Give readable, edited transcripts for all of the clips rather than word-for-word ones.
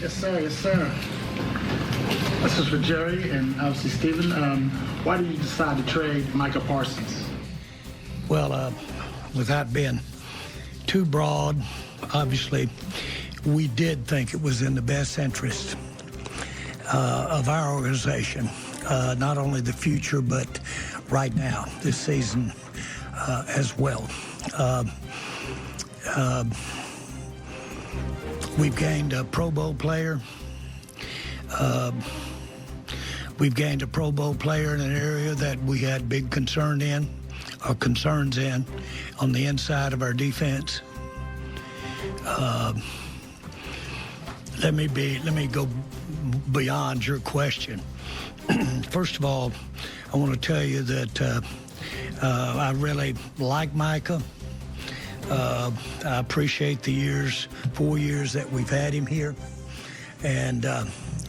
Yes, sir. Yes, sir. This is for Jerry and obviously Stephen. Why did you decide to trade Micah Parsons? Well, without being too broad, obviously, we did think it was in the best interest of our organization, not only the future, but right now, this season as well. We've gained a Pro Bowl player. We've gained a Pro Bowl player in an area that we had big concerns in on the inside of our defense. Let me go beyond your question. First of all, I want to tell you that I really like Micah. I appreciate the 4 years that we've had him here, and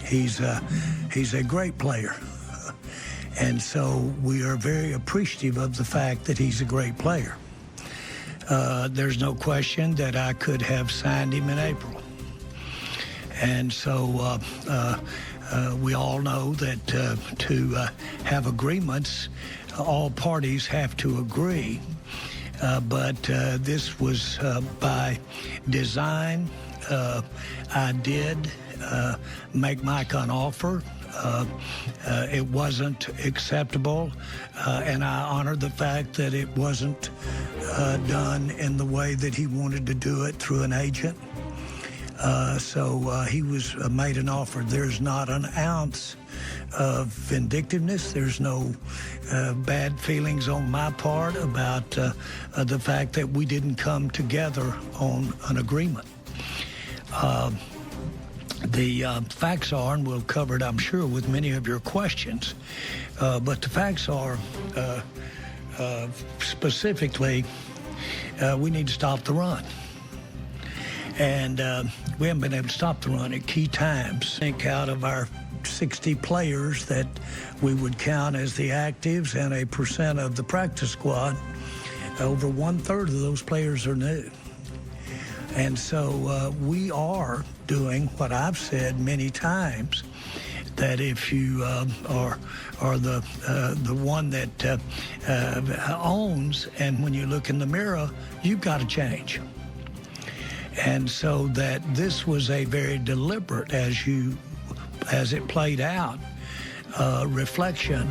he's a great player. And so we are very appreciative of the fact that he's a great player. There's no question that I could have signed him in April. And so we all know that to have agreements, all parties have to agree. But this was by design. I did make Micah an offer. It wasn't acceptable, and I honor the fact that it wasn't done in the way that he wanted to do it through an agent. So he was made an offer. There's not an ounce of vindictiveness. There's no bad feelings on my part about the fact that we didn't come together on an agreement. The facts are, and we'll cover it, I'm sure, with many of your questions, but the facts are specifically we need to stop the run. And we haven't been able to stop the run at key times. I think out of our 60 players that we would count as the actives and a percent of the practice squad, over 1/3 of those players are new. And so we are doing what I've said many times, that if you are the one that owns, and when you look in the mirror, you've got to change. And so that this was a very deliberate, as it played out, reflection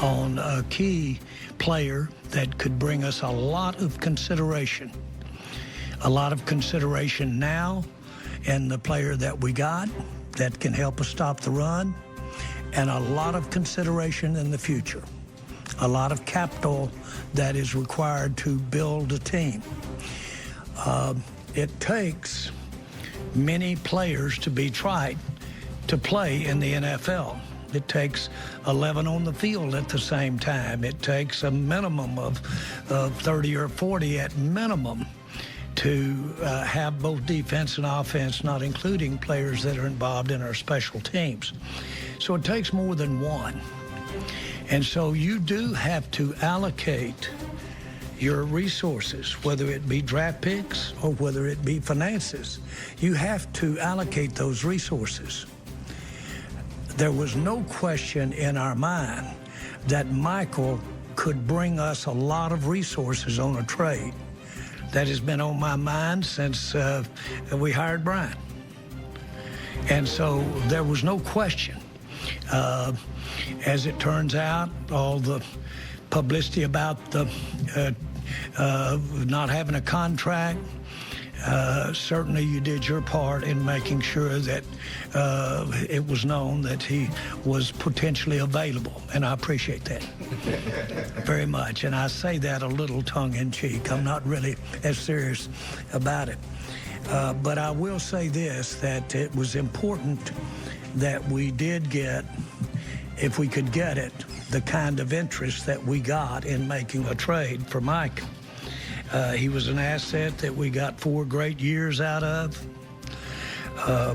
on a key player that could bring us a lot of consideration. A lot of consideration now in the player that we got that can help us stop the run, and a lot of consideration in the future. A lot of capital that is required to build a team. It takes many players to be tried to play in the NFL. It takes 11 on the field at the same time. It takes a minimum of 30 or 40 at minimum to have both defense and offense, not including players that are involved in our special teams. So it takes more than one. And so you do have to allocate your resources, whether it be draft picks or whether it be finances. You have to allocate those resources. There was no question in our mind that Michael could bring us a lot of resources on a trade. That has been on my mind since we hired Brian. And so there was no question. As it turns out, all the publicity about the not having a contract, certainly you did your part in making sure that it was known that he was potentially available, and I appreciate that very much. And I say that a little tongue-in-cheek. I'm not really as serious about it. But I will say this, that it was important that we did get, if we could get it, the kind of interest that we got in making a trade for Mike. He was an asset that we got 4 great years out of.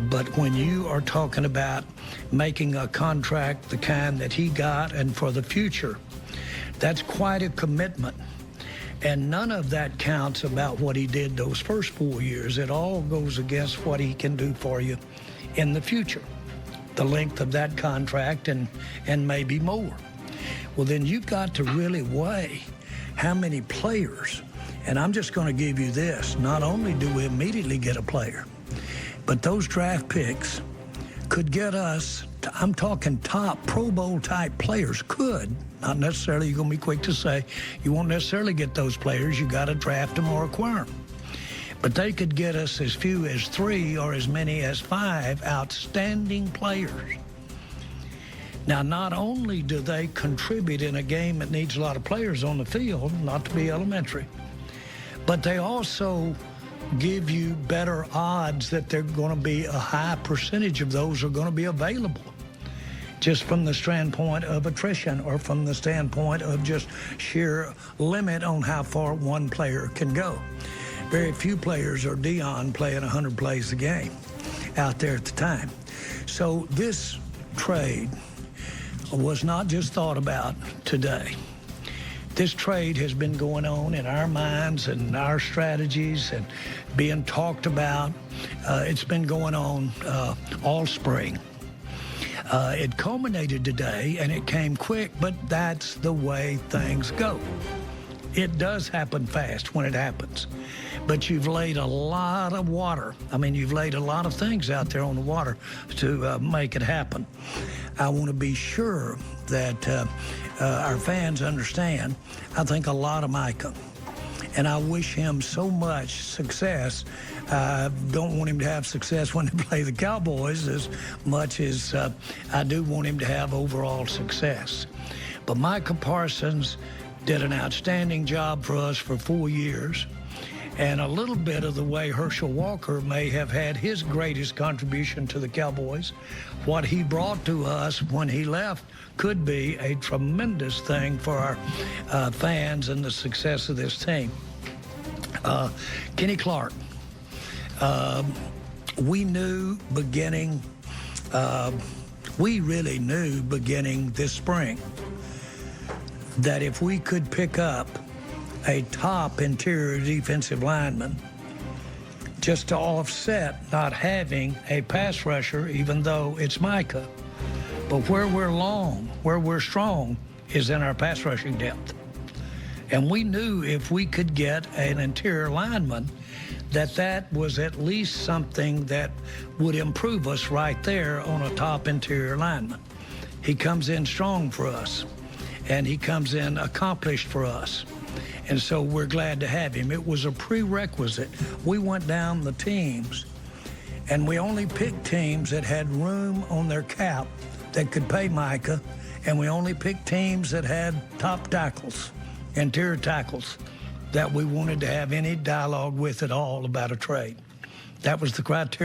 But when you are talking about making a contract the kind that he got and for the future, that's quite a commitment. And none of that counts about what he did those first 4 years. It all goes against what he can do for you in the future, the length of that contract and maybe more. Well, then you've got to really weigh how many players, and I'm just going to give you this, not only do we immediately get a player, but those draft picks could get us, I'm talking top Pro Bowl type players, could, not necessarily, you're going to be quick to say, you won't necessarily get those players, you got to draft them or acquire them. But they could get us as few as 3 or as many as 5 outstanding players. Now, not only do they contribute in a game that needs a lot of players on the field, not to be elementary, but they also give you better odds that they're going to be a high percentage of those are going to be available, just from the standpoint of attrition or from the standpoint of just sheer limit on how far one player can go. Very few players are Dion playing 100 plays a game out there at the time. So this trade was not just thought about today. This trade has been going on in our minds and our strategies and being talked about. It's been going on all spring. It culminated today, and it came quick, but that's the way things go. It does happen fast when it happens, but you've laid a lot of water. I mean, you've laid a lot of things out there on the water to make it happen. I want to be sure that our fans understand. I think a lot of Micah, and I wish him so much success. I don't want him to have success when they play the Cowboys as much as I do want him to have overall success. But Micah Parsons did an outstanding job for us for 4 years, and a little bit of the way Herschel Walker may have had his greatest contribution to the Cowboys. What he brought to us when he left could be a tremendous thing for our fans and the success of this team. Kenny Clark, we really knew beginning this spring that if we could pick up a top interior defensive lineman just to offset not having a pass rusher, even though it's Micah, but where we're strong is in our pass rushing depth. And we knew if we could get an interior lineman, that was at least something that would improve us right there on a top interior lineman. He comes in strong for us, and he comes in accomplished for us. And so we're glad to have him. It was a prerequisite. We went down the teams, and we only picked teams that had room on their cap that could pay Micah, and we only picked teams that had top tackles, interior tackles, that we wanted to have any dialogue with at all about a trade. That was the criteria.